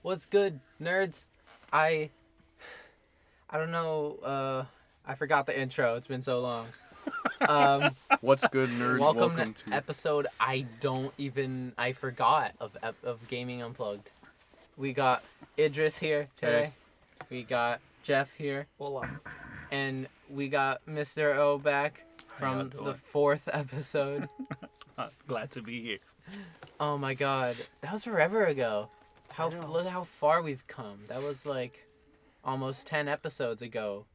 What's good, nerds? I I don't know. I forgot the intro. It's been so long. Um, What's good, nerds? welcome to Welcome to. episode. I forgot of Gaming Unplugged. We got Idris here today. We got Jeff here, Hola. and we got Mr. O back y'all from the doing? 4th episode. Glad to be here. Oh my God, that was forever ago. I know. Look how far we've come. That was like almost 10 episodes ago.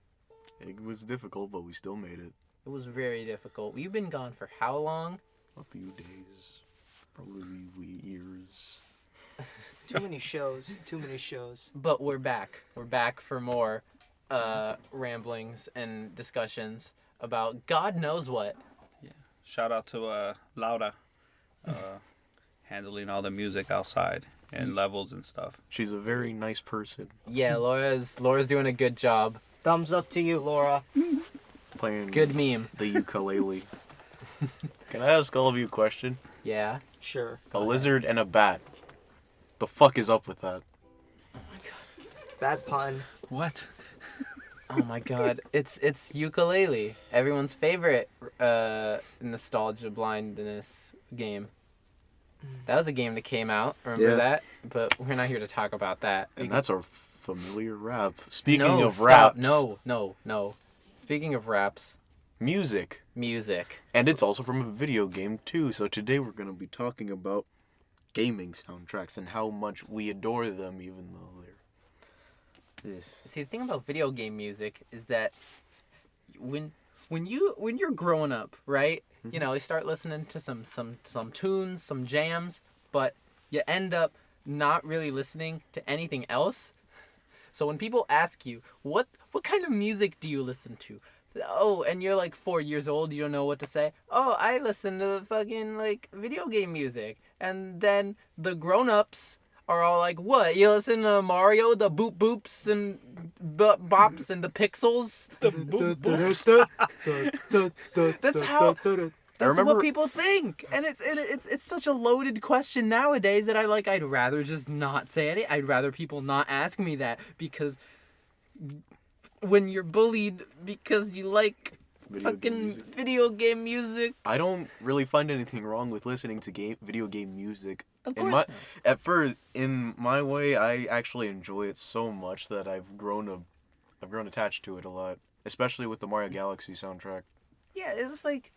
It was difficult, but we still made it. It was very difficult. We've been gone for how long? A few days, probably years. Too many shows. But we're back. We're back for more ramblings and discussions about God knows what. Shout out to Laura, handling all the music outside and levels and stuff. She's a very nice person. Yeah, Laura's doing a good job. Thumbs up to you, Laura. Playing Good meme. the ukulele. Can I ask all of you a question? Yeah. Sure. A lizard and a bat. The fuck is up with that? Bad pun. What? Oh my God. It's ukulele. Everyone's favorite nostalgia blindness game. That was a game that came out. Remember Yeah. that? But we're not here to talk about that. And that's our familiar rap. Speaking No, of stop. raps, No. Speaking of raps, music. music. And it's also from a video game too. So today we're going to be talking about gaming soundtracks and how much we adore them, even though they're this. See, the thing about video game music is that when you're growing up, right? You know, you start listening to some tunes, some jams, but you end up not really listening to anything else. So when people ask you, what kind of music do you listen to? Oh, and you're like 4 years old, you don't know what to say. Oh, I listen to fucking like video game music. And then the grown-ups are all like, what? You listen to Mario, the boop boops and bops and the pixels? That's how That's remember- what people think, and it's such a loaded question nowadays that I'd rather just not say it. I'd rather people not ask me that, because when you're bullied because you like video game music, I don't really find anything wrong with listening to video game music. of In course. my not. in my way, I actually enjoy it so much that I've grown attached to it a lot, especially with the Mario Galaxy soundtrack. Yeah, it's like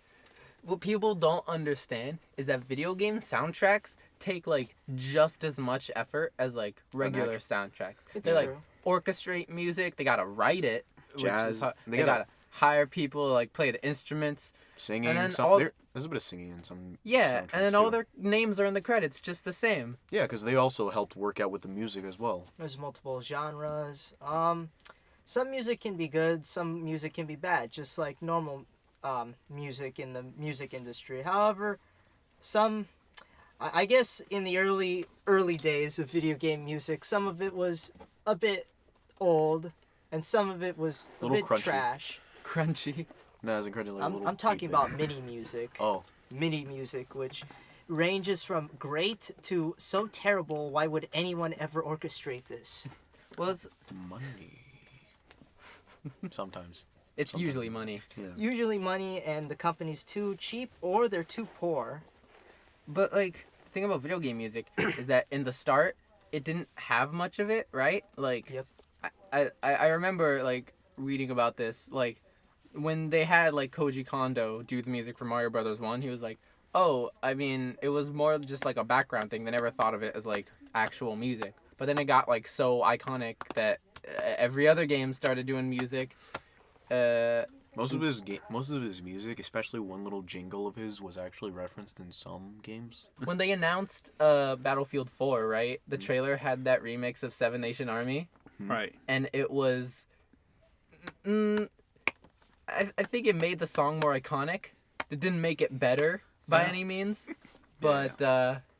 what people don't understand is that video game soundtracks take like just as much effort as like regular soundtracks. It's They like true. orchestrate music. They gotta write it, which Jazz. is hard. They They gotta- gotta hire people to like play the instruments. Singing, And then there's a bit of singing in some Yeah, and then soundtracks, all too. their names are in the credits, just the same. Yeah, because they also helped work out with the music as well. There's multiple genres. Some music can be good, some music can be bad, just like normal music in the music industry. However, I guess in the early days of video game music, some of it was a bit old, and some of it was a Little bit crunchy. trash. Crunchy. No, it's incredibly. I'm talking about MIDI music. Oh, MIDI music, which ranges from great to so terrible, why would anyone ever orchestrate this? Well, it's money. Sometimes. usually money. Yeah. Usually money, and the company's too cheap or they're too poor. But like, the thing about video game music is that in the start, it didn't have much of it, right? Like, Yep. I remember like reading about this, like when they had like Koji Kondo do the music for Mario Brothers 1, he was like, oh, I mean, it was more just like a background thing. They never thought of it as like actual music. But then it got like so iconic that every other game started doing music. Most of his music, especially one little jingle of his, was actually referenced in some games. When they announced Battlefield 4, right? The trailer had that remix of Seven Nation Army, Right. and it was I think it made the song more iconic. It didn't make it better by Yeah. any means, but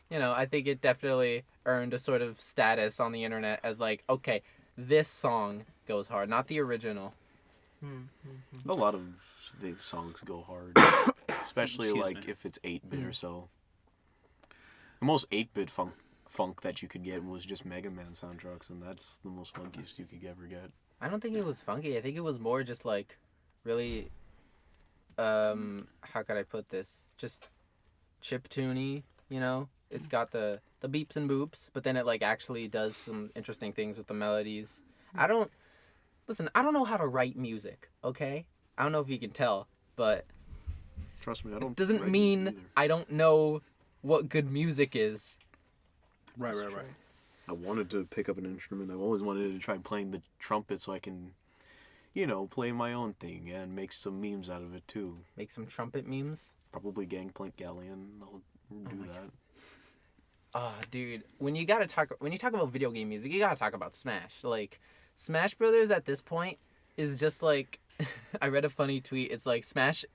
you know, I think it definitely earned a sort of status on the internet as like, okay, this song goes hard, not the original. A lot of the songs go hard, especially Excuse like me. if it's 8-bit or so. The most 8-bit funk that you could get was just Mega Man soundtracks, and that's the most funkiest you could ever get. I don't think it was funky. I think it was more just like really how could I put this? Just chiptune-y, you know? It's got the beeps and boops, but then it like actually does some interesting things with the melodies. I don't know how to write music, okay? I don't know if you can tell, but Trust me, I don't. it doesn't write mean music either. I don't know what good music is. Right. I wanted to pick up an instrument. I've always wanted to try playing the trumpet so I can, play my own thing and make some memes out of it too. Make some trumpet memes. Probably Gangplank Galleon. I'll do that. Ah, dude, when you talk about video game music, you gotta talk about Smash. Like, Smash Brothers at this point is just like, I read a funny tweet. It's like Smash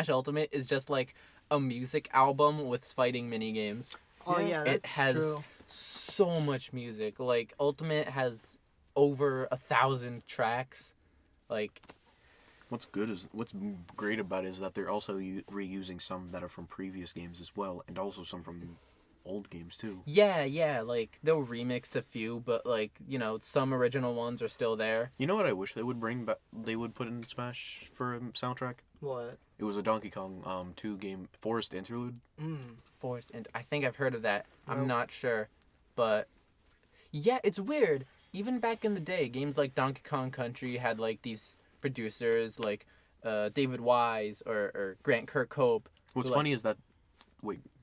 Ultimate is just like a music album with fighting mini games. Oh yeah, that's It has true. so much music. Like Ultimate has over 1,000 tracks. Like, What's great about it is that they're also reusing some that are from previous games as well, and also some from old games too. yeah, like they'll remix a few, but like, some original ones are still there. You know what I wish they would bring back? They would put in Smash for a soundtrack. What? It was a Donkey Kong 2 game Forest Interlude. Forest, and I think I've heard of that. I'm Nope. not sure, but yeah, it's weird. Even back in the day, games like Donkey Kong Country had like these producers like David Wise or Grant Kirkhope. What's who, funny is that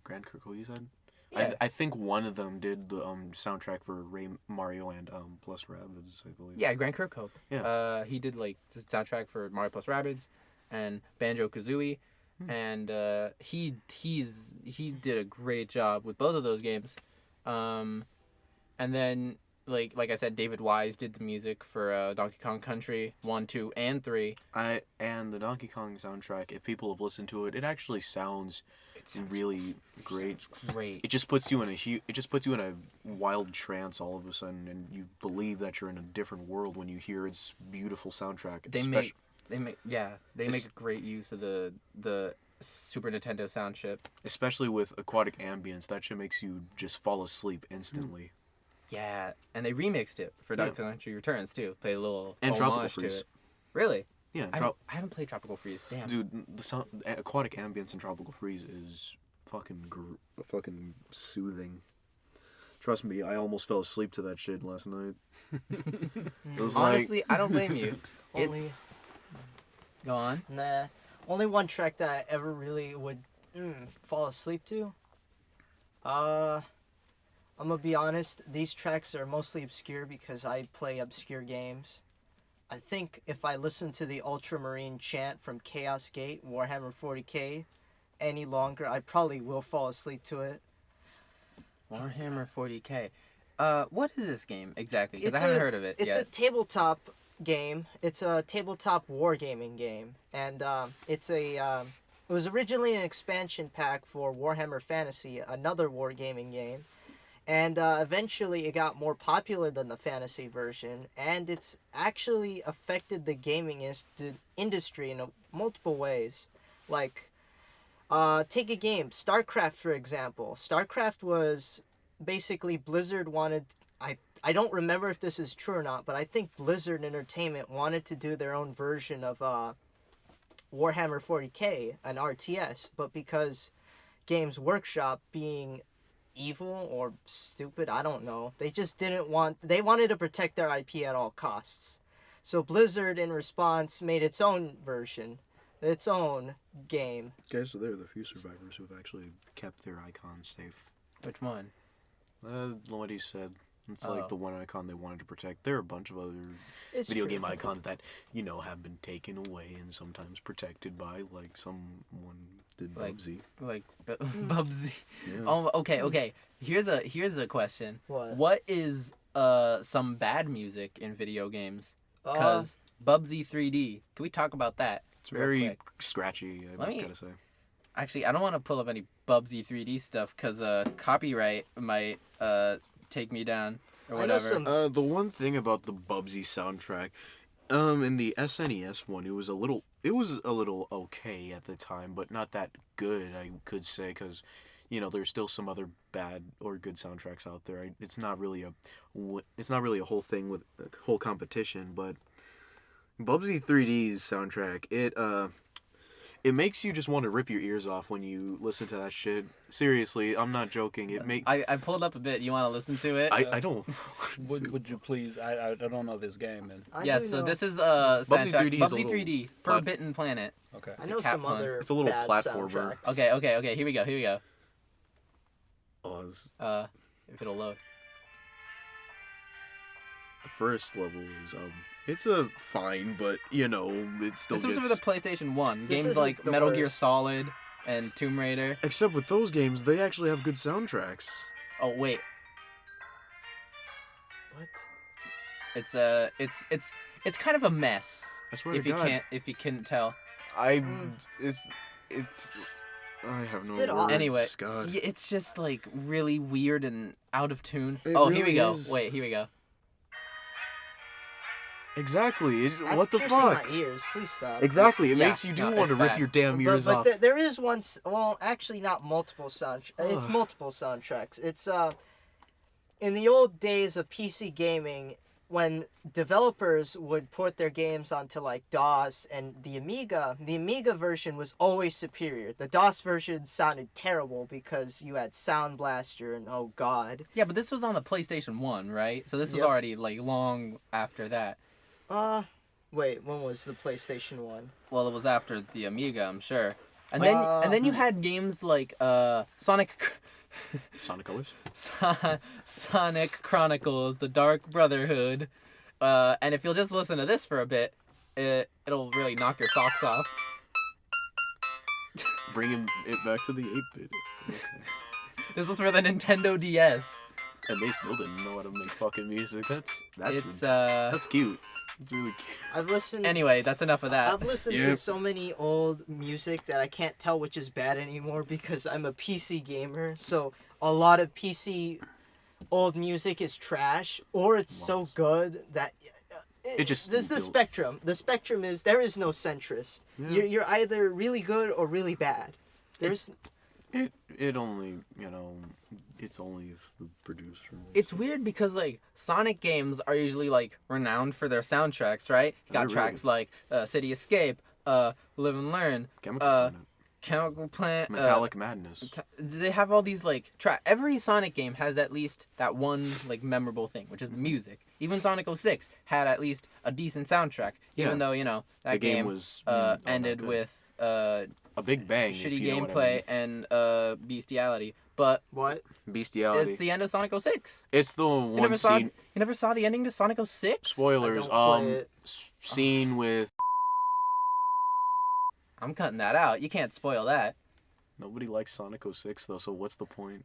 Grant Kirkhope, you said? Yeah. I think one of them did the soundtrack for Mario and plus Rabbids, I believe. Yeah, Grant Kirkhope. Yeah. He did like the soundtrack for Mario plus Rabbids and Banjo Kazooie, and he did a great job with both of those games. And then like I said, David Wise did the music for Donkey Kong Country 1, 2, and 3. And the Donkey Kong soundtrack, if people have listened to it, it actually sounds really great. Great. It just puts you in a wild trance all of a sudden, and you believe that you're in a different world when you hear its beautiful soundtrack. They make a great use of the Super Nintendo sound chip. Especially with aquatic ambience, that shit makes you just fall asleep instantly. Yeah, and they remixed it for Donkey Kong Country Returns too. Played a little And Tropical homage to Freeze. it. Really? Yeah, I haven't played Tropical Freeze. Damn. dude, the aquatic ambience in Tropical Freeze is fucking soothing. Trust me, I almost fell asleep to that shit last night. It was Honestly, I don't blame you. Only- It's go on. Nah. Only one track that I ever really would fall asleep to. I'm gonna be honest, these tracks are mostly obscure because I play obscure games. I think if I listen to the Ultramarine chant from Chaos Gate, Warhammer 40k, any longer, I probably will fall asleep to it. Warhammer 40k. What is this game exactly? Because I It's haven't a- heard of it It's a yet. tabletop game. It's a tabletop wargaming game, and it was originally an expansion pack for Warhammer Fantasy, another wargaming game, and eventually it got more popular than the fantasy version, and it's actually affected the gaming industry in multiple ways. Like, take a game, StarCraft for example. StarCraft was basically Blizzard wanted. I don't remember if this is true or not, but I think Blizzard Entertainment wanted to do their own version of Warhammer 40k, an RTS, but because Games Workshop being evil or stupid, I don't know, they just didn't they wanted to protect their IP at all costs. So Blizzard, in response, made its own version, its own game. Guys, so they're the few survivors who have actually kept their icons safe. Which one? What he said. It's Oh. like the one icon they wanted to protect. There are a bunch of other It's video true. game icons that, have been taken away and sometimes protected by, like, someone did Like- Bubsy. Like Bubsy. Yeah. Oh, okay. Here's a question. What? What is some bad music in video games? Uh, Because Bubsy 3D. Can we talk about that? It's real very quick? scratchy, Let me- gotta say. Actually, I don't want to pull up any Bubsy 3D stuff because copyright might take me down or I know whatever. some- The one thing about the Bubsy soundtrack, in the SNES one, it was a little okay at the time, but not that good, I could say, because there's still some other bad or good soundtracks out there. It's not really a whole thing with a whole competition, but Bubsy 3D's soundtrack, it makes you just want to rip your ears off when you listen to that shit. Seriously, I'm not joking. I pulled up a bit. You want to listen to it? I don't. Would you please? I don't know this game. And Yeah, so this is Bubsy soundtrack. 3D is a Bubsy little 3D, Forbidden Planet. okay. I know cat some pun. other It's a little bad platformer. soundtracks. Okay, here we go. Oz. If it'll load. The first level is it's a fine, but it still This was gets. for the PlayStation 1. This Games isn't like the Metal Gear worst. Solid and Tomb Raider. Except with those games, they actually have good soundtracks. Oh wait, What? it's kind of a mess. I swear If to you God. couldn't tell. It's. I have no a bit odd. words. Anyway, God. it's just like really weird and out of tune. It Oh, here we really go. is. Wait, here we go. Exactly. That's What the piercing fuck? my ears. Please stop. Exactly. It Yeah, makes you do no, want to it's rip bad. your damn ears but off. there is one. Well, actually, not multiple soundtracks. It's Ugh. multiple soundtracks. It's in the old days of PC gaming, when developers would port their games onto like DOS and the Amiga version was always superior. The DOS version sounded terrible because you had Sound Blaster and oh god. Yeah, but this was on the PlayStation 1, right? So this was Yep. already like long after that. Wait, when was the PlayStation 1? Well, it was after the Amiga, I'm sure. And then you had games like Sonic Sonic Colors. Sonic Chronicles: The Dark Brotherhood. And if you'll just listen to this for a bit, it'll really knock your socks off. Bringing it back to the 8-bit. Okay. This was for the Nintendo DS. And they still didn't know how to make fucking music. That's It's cute. It's really cute. I've listened. Anyway, that's enough of that. I've listened to Yep. so many old music that I can't tell which is bad anymore because I'm a PC gamer. So a lot of PC old music is trash, or it's so Was. good that It just there's the built- spectrum. The spectrum is there is no centrist. Yeah. You're either really good or really bad. There's It only, it's only if the producer. It's weird because like Sonic games are usually like renowned for their soundtracks, right? You got They're tracks like City Escape, Live and Learn, Chemical Planet. Chemical Plant, Metallic Madness. They have all these like every Sonic game has at least that one like memorable thing, which is the music. Even Sonic 06 had at least a decent soundtrack, even Yeah. though that The game game was ended good. with A big bang. if shitty you know what I gameplay and bestiality. But what? mean. Bestiality. it's the end of Sonic 06. It's the You one never saw scene. you never saw the ending to Sonic 06? Spoilers. I don't play it. Scene with. I'm cutting that out. You can't spoil that. Nobody likes Sonic 06 though, so what's the point?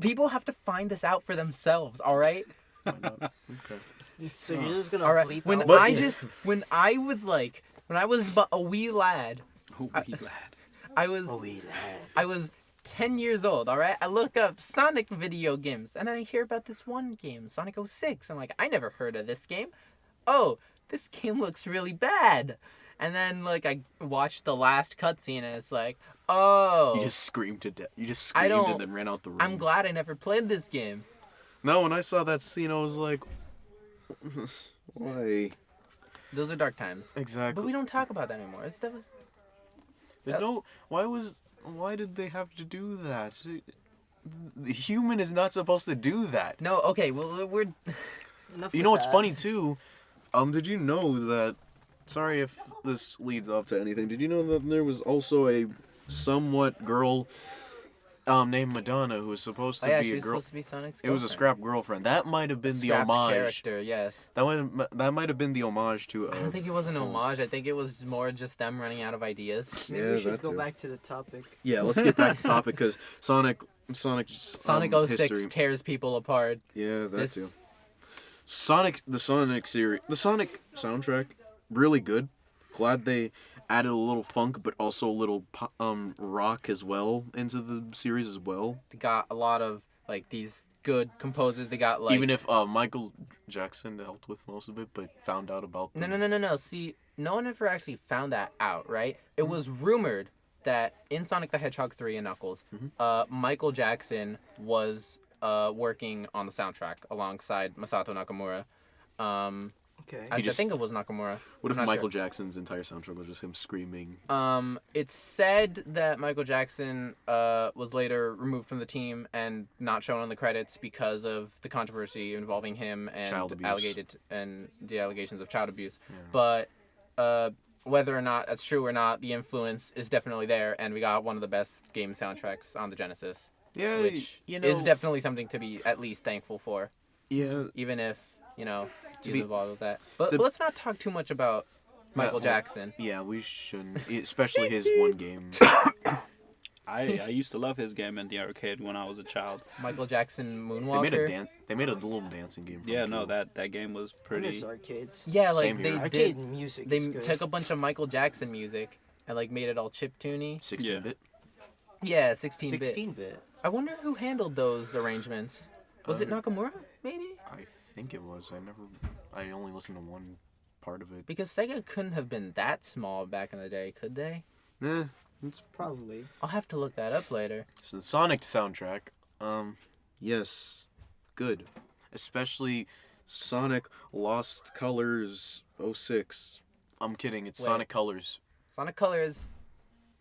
People have to find this out for themselves, all right? Why not? Okay. So you're just gonna All right. bleep When out I what- just when I was but a wee lad, Who be glad? I was 10 years old, all right? I look up Sonic video games and then I hear about this one game, Sonic 06. I'm like, I never heard of this game. Oh, this game looks really bad. And then like I watched the last cutscene and it's like, oh, You just screamed to death. You just I screamed don't- and then ran out the room. I'm glad I never played this game. No, when I saw that scene, I was like, why? Those are dark times. Exactly. But we don't talk about that anymore. There's no. Why did they have to do that? The human is not supposed to do that. No, okay, well we're Enough You with know what's that. funny too? Did you know that? Sorry if this leads up to anything. Did you know that there was also a somewhat girl, named Madonna who was supposed to oh, yeah, be she a was girl? supposed to be Sonic's It was a girlfriend. scrap girlfriend. That might have been the Scrapped homage. character, yes. That might have been the homage to. I don't think it was an homage. I think it was more just them running out of ideas. Maybe Yeah, we should that go too. back to the topic. Yeah, let's get back to topic because Sonic Sonic 06 history. tears people apart. Yeah, that This- too. The Sonic series, the Sonic soundtrack, really good. Glad they added a little funk, but also a little rock as well into the series as well. They got a lot of like these good composers. They got like Even if Michael Jackson helped with most of it, but found out about them. no. See, no one ever actually found that out, right? It was rumored that in Sonic the Hedgehog 3 and Knuckles, Mm-hmm. Michael Jackson was working on the soundtrack alongside Masato Nakamura. Okay. I just- think it was Nakamura. What if I'm not Michael sure. Jackson's entire soundtrack was just him screaming? It's said that Michael Jackson was later removed from the team and not shown on the credits because of the controversy involving him and Child abuse. the allegations of child abuse. Yeah. But whether or not that's true or not, the influence is definitely there, and we got one of the best game soundtracks on the Genesis, Yeah, which is definitely something to be at least thankful for, yeah. even if he's be- involved with that. But to- let's not talk too much about Michael well, Jackson. Yeah, we shouldn't, especially his one game. I used to love his game in the arcade when I was a child. Michael Jackson They Moonwalker. made a little dancing game. Yeah, no, that game was I pretty. miss arcades. Yeah, like Same they here. Arcade did. music They is good. took a bunch of Michael Jackson music and like made it all chiptune-y. 16-bit. Yeah, 16-bit. 16-bit. I wonder who handled those arrangements. Was it Nakamura? Maybe? I think it was. I only listened to one part of it. Because Sega couldn't have been that small back in the day, could they? Eh, it's Probably. I'll have to look that up later. so the Sonic soundtrack. Yes, good. Especially Sonic Lost Colors 06. I'm kidding. It's Wait. Sonic Colors. Sonic Colors.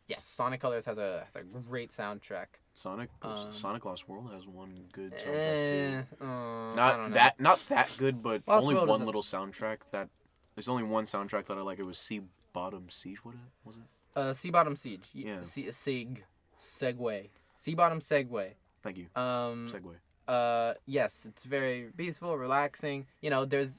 Yes, Sonic Colors has a great soundtrack. Sonic Sonic Lost World has one good soundtrack Eh, too. I don't know. Not that good, but Lost only World is one a- little soundtrack that. There's only one soundtrack that I like. It was Sea Bottom Siege. What was it? Sea Bottom Siege. Yeah. Segway. Sea Bottom Segway. Thank you. Um, Segway. yes, it's very peaceful, relaxing. There's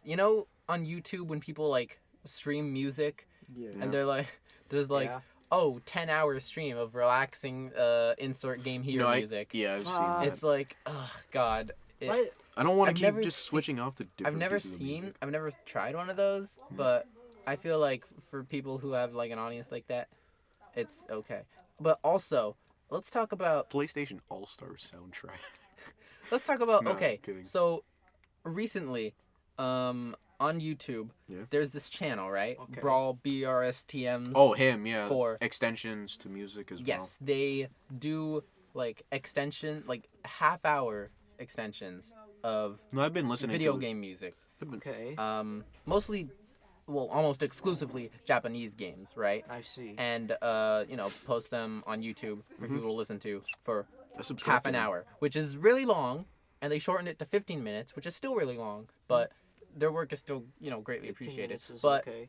on YouTube when people like stream music Yeah. and they're like, there's like, Yeah. 10-hour stream of relaxing insert game hero music. Yeah, I've seen Ah. that. It's like, oh god. Right? I don't want I've to never keep just seen- switching off to different I've never pieces of music. I've never tried one of those, but I feel like for people who have like an audience like that, it's okay. But also, let's talk about PlayStation All-Stars soundtrack. No, okay. I'm kidding. So recently, on YouTube, Yeah. there's this channel, right? Okay. Brawl BRSTMs. Oh, him, yeah. For- extensions to music as Yes, they do like half-hour extensions of well. No, I've been listening video to game music. Okay. Mostly, well, almost exclusively Japanese games, right? I see. And post them on YouTube for people to listen to for I subscribe half to an them. hour, which is really long, and they shortened it to 15 minutes, which is still really long, but their work is still greatly 15 appreciated. minutes is But okay.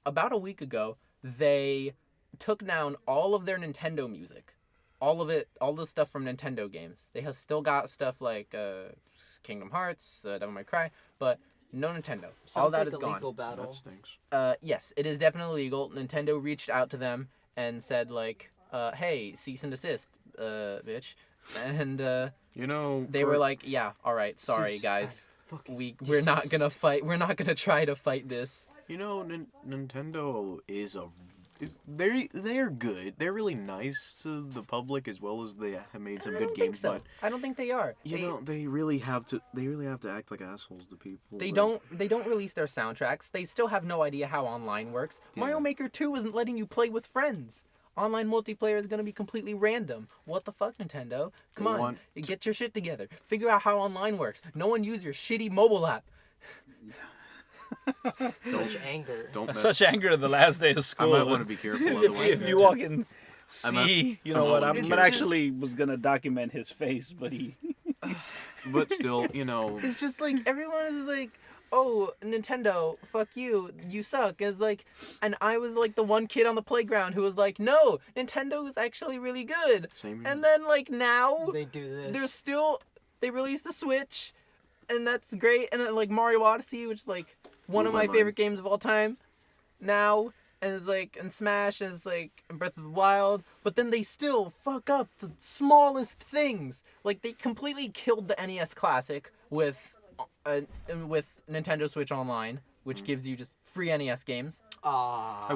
about a week ago, they took down all of their Nintendo music, all the stuff from Nintendo games. They have still got stuff like Kingdom Hearts, Devil May Cry, but no Nintendo. All Sounds that like is a gone. legal battle. That stinks. Yes, it is definitely legal. Nintendo reached out to them and said like, "Hey, cease and desist, bitch," and they were like, "Yeah, all right, sorry Cease guys, Fucking we're not desist. gonna fight. We're not gonna try to fight this." Nintendo they're good. They're really nice to the public as well as they have made some I good don't think games. so. But I don't think they are. they really have to act like assholes to people. They like- don't release their soundtracks. They still have no idea how online works. Mario Yeah. Maker 2 isn't letting you play with friends. Online multiplayer is going to be completely random. What the fuck, Nintendo? Come They on, want get your shit together. Figure out how online works. No one use your shitty mobile app. Such anger. Don't mess. Such anger the last day of I school. might want to be careful. if, Otherwise, if you walk in, I'm a- see, you I'm know what? always I'm curious. actually was gonna document his face, but he. but still, It's just like everyone is like, "Oh, Nintendo, fuck you, you suck." It's like, and I was like the one kid on the playground who was like, "No, Nintendo is actually really good." same here. And then like now, They do this. there's still they released the Switch, and that's great. And then like Mario Odyssey, which is like one Blew of my my mind. favorite games of all time, now, and it's like and Smash and it's like and Breath of the Wild. But then they still fuck up the smallest things. Like they completely killed the NES Classic with Nintendo Switch Online, which gives you just free NES games. Ah.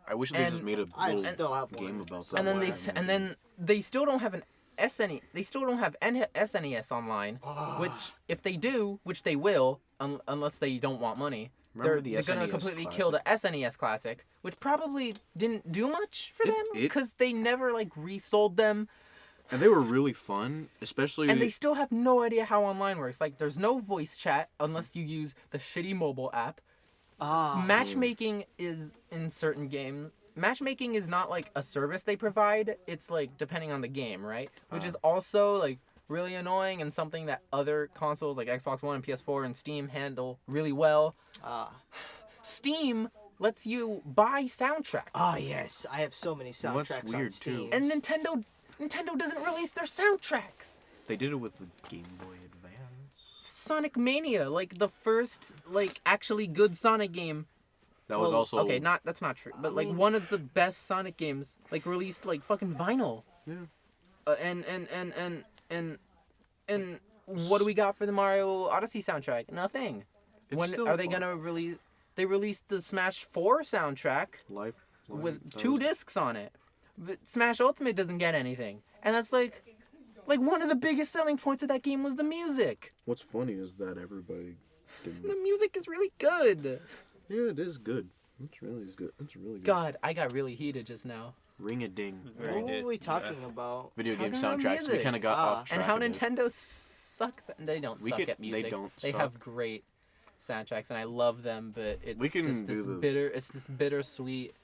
I wish they And just made a I little still have one game about that. And then somewhere. they still don't have They still don't have SNES online, which if they do, which they will, unless they don't want money, Remember they're the gonna SNES completely kill the SNES Classic, which probably didn't do much for them it- because they never like resold them, And they were really fun, especially. and they still have no idea how online works. Like, there's no voice chat unless you use the shitty mobile app. Matchmaking is in certain games. Matchmaking is not like a service they provide. It's like depending on the game, right? Which is also like really annoying and something that other consoles like Xbox One and PS4 and Steam handle really well. Steam lets you buy soundtracks. Yes, I have so many Well, that's soundtracks on weird, Steam. too. And Nintendo doesn't release their soundtracks. They did it with the Game Boy Advance. Sonic Mania, like the first like actually good Sonic game. That was also. okay. That's not true, but like one of the best Sonic games, like released like fucking vinyl. Yeah. And what do we got for the Mario Odyssey soundtrack? Nothing. It's When still are they fun. gonna release? They released the Smash 4 soundtrack Lifeline, with that 2 was- discs on it. But Smash Ultimate doesn't get anything, and that's like one of the biggest selling points of that game was the music. What's funny is that everybody. The music is really good. Yeah, it is good. It's really good. It's really good. God, I got really heated just now. Ring a ding. Very What did, were we yeah. talking about? Video game Talking about soundtracks. We music. kind of got off track. And how a bit. Nintendo sucks. They don't We suck could- at music. they don't They suck. have great soundtracks, and I love them. But it's We can just do this the- bitter. It's this bittersweet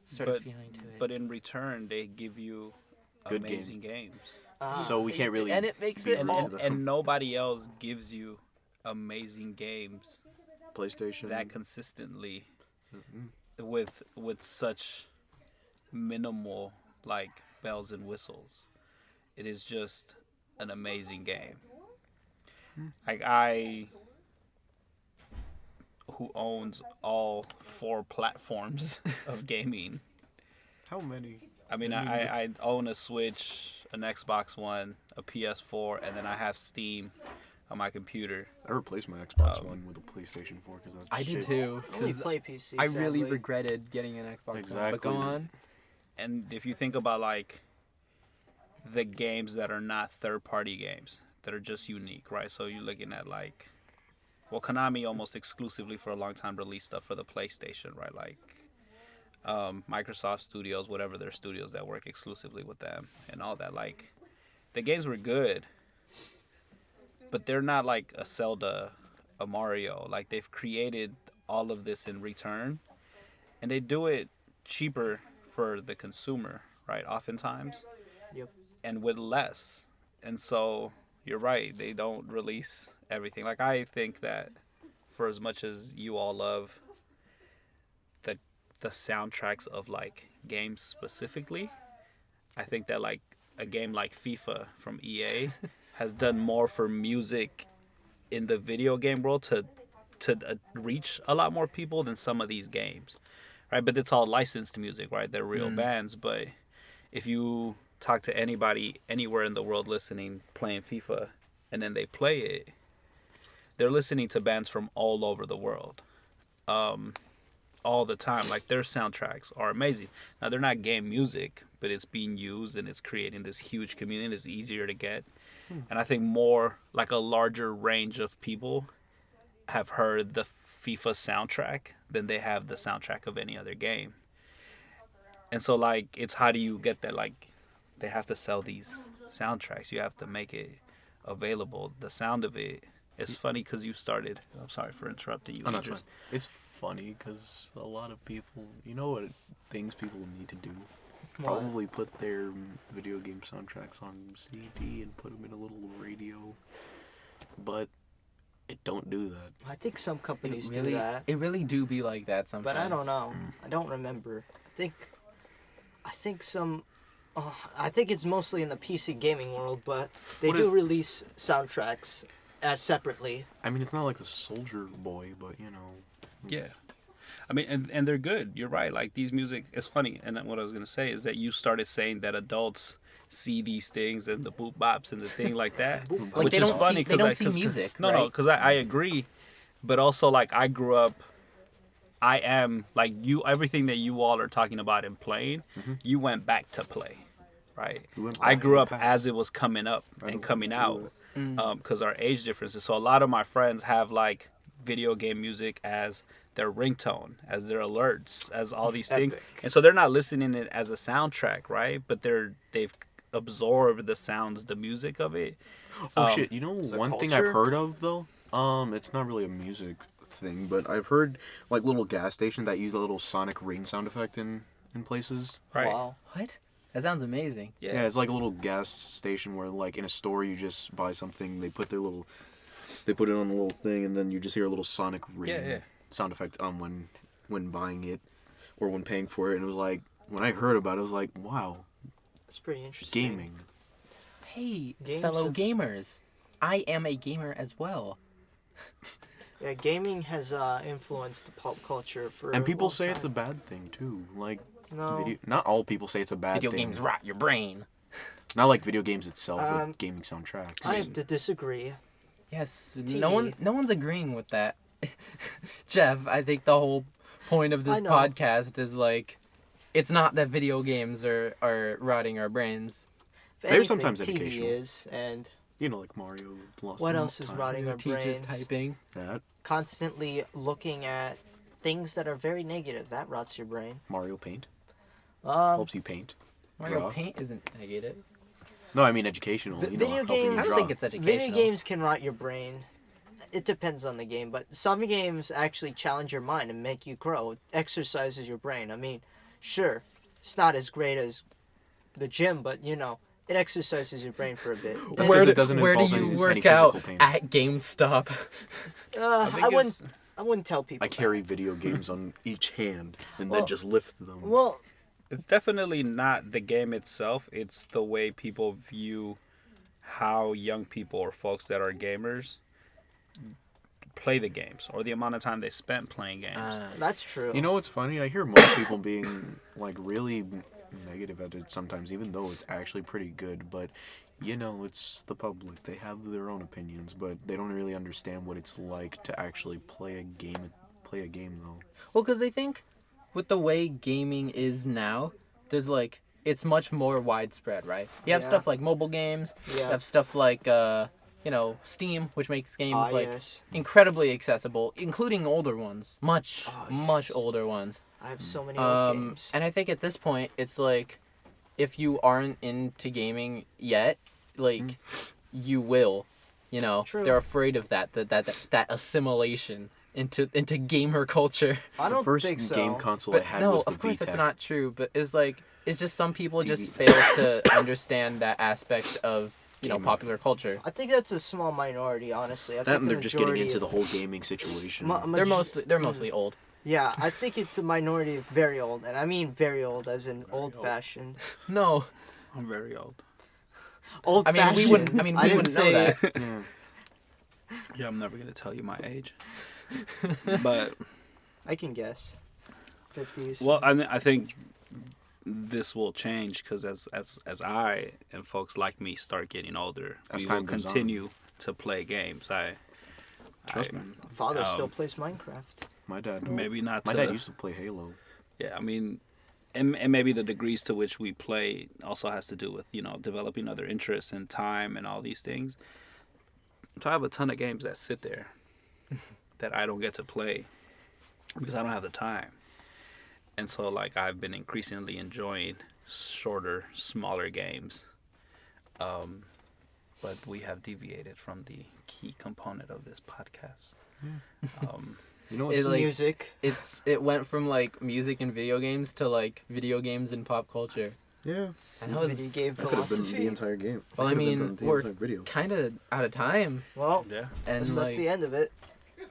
sort of feeling to it. But in return, they give you Good game. amazing games. So we can't really. and it makes be it And, all- into and nobody else gives you amazing games PlayStation. that consistently Mm-hmm. with such minimal like bells and whistles. It is just an amazing game. Like I who owns all 4 platforms of gaming. How many? I mean, I own a Switch, an Xbox One, a PS4, and then I have Steam on my computer. I replaced my Xbox One with a PlayStation 4 because that's. I did shit. too. I only 'Cause play PC. I really sadly. regretted getting an Xbox One. But go Exactly. on. And if you think about like the games that are not third-party games, that are just unique, right? So you're looking at like, well, Konami almost exclusively for a long time released stuff for the PlayStation, right? Like Microsoft Studios, whatever their studios that work exclusively with them and all that. Like the games were good, but they're not like a Zelda, a Mario. Like they've created all of this in return, and they do it cheaper for the consumer, right? Oftentimes. Yep. And with less. And so you're right, they don't release everything. Like I think that for as much as you all love the soundtracks of like games specifically, I think that like a game like FIFA from EA has done more for music in the video game world to reach a lot more people than some of these games, right? But it's all licensed music, right? They're real bands. But if you talk to anybody anywhere in the world listening, playing FIFA, and then they play it, they're listening to bands from all over the world, all the time. Like their soundtracks are amazing. Now they're not game music, but it's being used and it's creating this huge community. It's easier to get, and I think more like a larger range of people have heard the FIFA soundtrack than they have the soundtrack of any other game. And so like it's how do you get that? Like they have to sell these soundtracks. You have to make it available. The sound of it. It's funny because you started. I'm sorry for interrupting you. Oh, no, it's Idris. fine. It's funny because a lot of people, you know what things people need to do? Probably put their video game soundtracks on CD and put them in a little radio. But it don't do that. I think some companies really, do that, It really do be like that sometimes. but I don't know. I don't remember. I think some. I think it's mostly in the PC gaming world, but they What do is- release soundtracks separately. I mean, it's not like the Soldier Boy, but you know. Yeah. I mean, and they're good. You're right. Like these music, it's funny. And what I was gonna say is that you started saying that adults see these things and the boop bops and the thing like that, Like, which they is don't funny see- they because don't see music, No, right? because I agree, but also like I grew up. I am like you. Everything that you all are talking about and playing, you went back to play, right? We went I back to grew the up past. as it was coming up I and know. coming out, Mm. because our age differences. So a lot of my friends have like video game music as their ringtone, as their alerts, as all these things, Epic. and so they're not listening it as a soundtrack, right? But they've absorbed the sounds, the music of it. Oh shit! You know, a one thing I've culture? heard of though. It's not really a music thing, but I've heard like little gas stations that use a little sonic rain sound effect in places. Right. Wow. What? That sounds amazing. Yeah, it's like a little gas station where like in a store you just buy something, they put it on the little thing, and then you just hear a little sonic rain Yeah. sound effect when buying it or when paying for it. And it was like when I heard about it, I was like, wow, It's pretty interesting. gaming. Hey, Games fellow have- gamers. I am a gamer as well. Yeah, gaming has influenced the pop culture for. And a people long say it's a time. bad thing too. Like No. not all people say it's a bad Video thing. games rot your brain. Not like video games itself, Um, but gaming soundtracks. I have to disagree. Yes, TV. no one's agreeing with that. Jeff, I think the whole point of I this know. podcast is like, it's not that video games are rotting our brains. If They're anything, sometimes TV educational. is, and You know, like Mario Lost. what in else is Time. rotting our Teachers brains? typing. That Constantly looking at things that are very negative. That rots your brain. Mario Paint Um, helps you paint. Mario Draw. Paint isn't negative. No, I mean educational. Vi- You know, video helping you games- I draw. don't think it's educational. video games can rot your brain. It depends on the game, but some games actually challenge your mind and make you grow. It exercises your brain. I mean, sure, it's not as great as the gym, but you know, it exercises your brain for a bit. That's where 'cause do, it doesn't where do involve you any work physical out? pain. At GameStop. I wouldn't tell people. I carry video games on each hand and Well- then just lift them. Well, It's definitely not the game itself. It's the way people view how young people or folks that are gamers play the games, or the amount of time they spent playing games. that's true. You know what's funny? I hear most people being like really negative at it sometimes, even though it's actually pretty good. But you know, it's the public. They have their own opinions, but they don't really understand what it's like to actually play a game. Play a game though. Well, because they think with the way gaming is now, there's like, it's much more widespread, right? You have Yeah. stuff like mobile games. You Yeah. have stuff like, Steam, which makes games Ah, like yes. incredibly accessible, including older ones, much Ah, much yes. older ones. I have so many old games. And I think at this point, it's like, if you aren't into gaming yet, like, you will, you know. True. They're afraid of that assimilation into gamer culture. I don't The first think so. game console I But had no, was the of course VTech. that's not true. But it's just some people just TV. fail to understand that aspect of Gaming. popular culture. I think that's a small minority, honestly. I That think and the they're just getting majority into the of- whole gaming situation. They're mostly old. Yeah, I think it's a minority of very old, and I mean very old, as in old-fashioned. No, I'm very old. Old-fashioned. we wouldn't know didn't say that. Yeah. Yeah, I'm never gonna tell you my age. But I can guess. 50s. well, I think this will change because as I and folks like me start getting older, As we time will goes on. continue to play games. Trust me. Father still um, plays Minecraft. My dad. maybe not. My to, dad used to play Halo. Yeah, I mean, and maybe the degrees to which we play also has to do with developing other interests and time and all these things. So I have a ton of games that sit there that I don't get to play because I don't have the time. And so like I've been increasingly enjoying shorter, smaller games. But we have deviated from the key component of this podcast. You know, It, like, Music. it went from like music and video games to like video games and pop culture. yeah. And that was Video game That could have been the philosophy. entire game. Well, I That could've mean, been the we're entire video. kind of out of time, Well, Yeah. and that's like the end of it.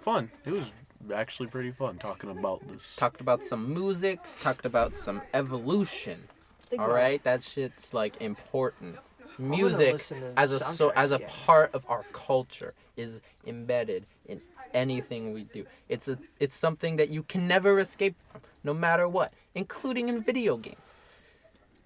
Fun. It was actually pretty fun talking about this. talked about some musics, talked about some evolution. Think All about right, that shit's like important. gonna Music listen to as a soundtracks again. part of our culture is embedded in anything we do. It's something that you can never escape from, no matter what, including in video games.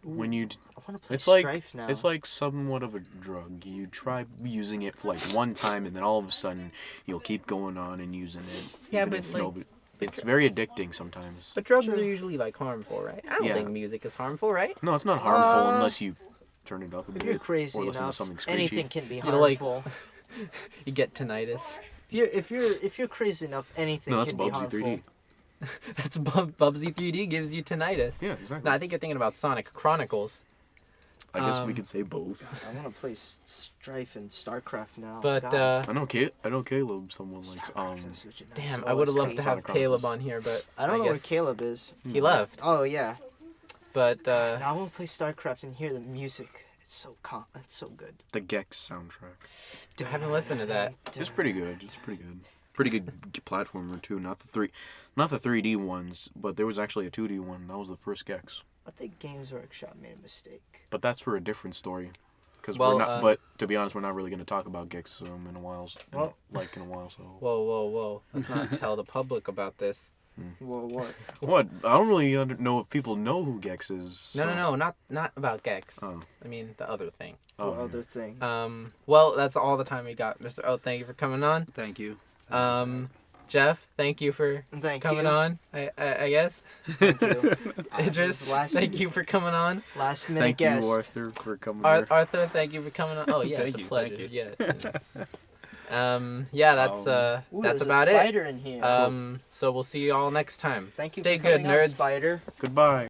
When you, I want to play it's like Strife now. it's like somewhat of a drug. You try using it for like one time, and then all of a sudden you'll keep going on and using it. Yeah, even but, if like- nobody- it's very addicting sometimes. But drugs Sure. are usually like harmful, right? I don't Yeah. think music is harmful, right? No, it's not harmful Uh, unless you turn it up a If bit, you're crazy or listen to enough, something screechy. anything can be You know, like- harmful. You get tinnitus. If you're crazy enough, anything No, that's can be Bubsy harmful. 3D. That's Bubsy 3D gives you tinnitus. Yeah, exactly. No, I think you're thinking about Sonic Chronicles. I guess we um, could say both. I want to play Strife and StarCraft now. But God. I know Caleb. Someone likes StarCraft is such a nice damn, I would have loved OST. to have Sonic Caleb Chronicles. on here, but I don't know where guess Caleb is. He left. Oh yeah. But Now I want to play StarCraft and hear the music. It's so good. the Gex soundtrack. I haven't listened to that. It's pretty good. It's pretty good. Pretty good platformer too. Not the 3D ones, but there was actually a 2D one. That was the first Gex. I think Games Workshop made a mistake. But that's for a different story. Because Well, we're not. But to be honest, we're not really going to talk about Gex in a while. Well- in a while. So. Whoa. Let's not tell the public about this. Well, what? What? I don't really know if people know who Gex is. No, so- not about Gex. Oh. I mean the other thing. Oh, What yeah. other thing? Well, that's all the time we got, Mr. O. Thank you for coming on. Thank you. Jeff, thank you for Thank coming you. on. I guess. Thank you. Idris, thank you for coming on. Last minute Thank guest. you, Arthur, for coming here. Arthur, thank you for coming on. Oh yeah, it's Thank a you, pleasure. thank Yeah. Yeah, that's Ooh, that's there's about a it. spider in here. So we'll see you all next time. Thank you Stay for good, coming on, nerds. Spider. Goodbye.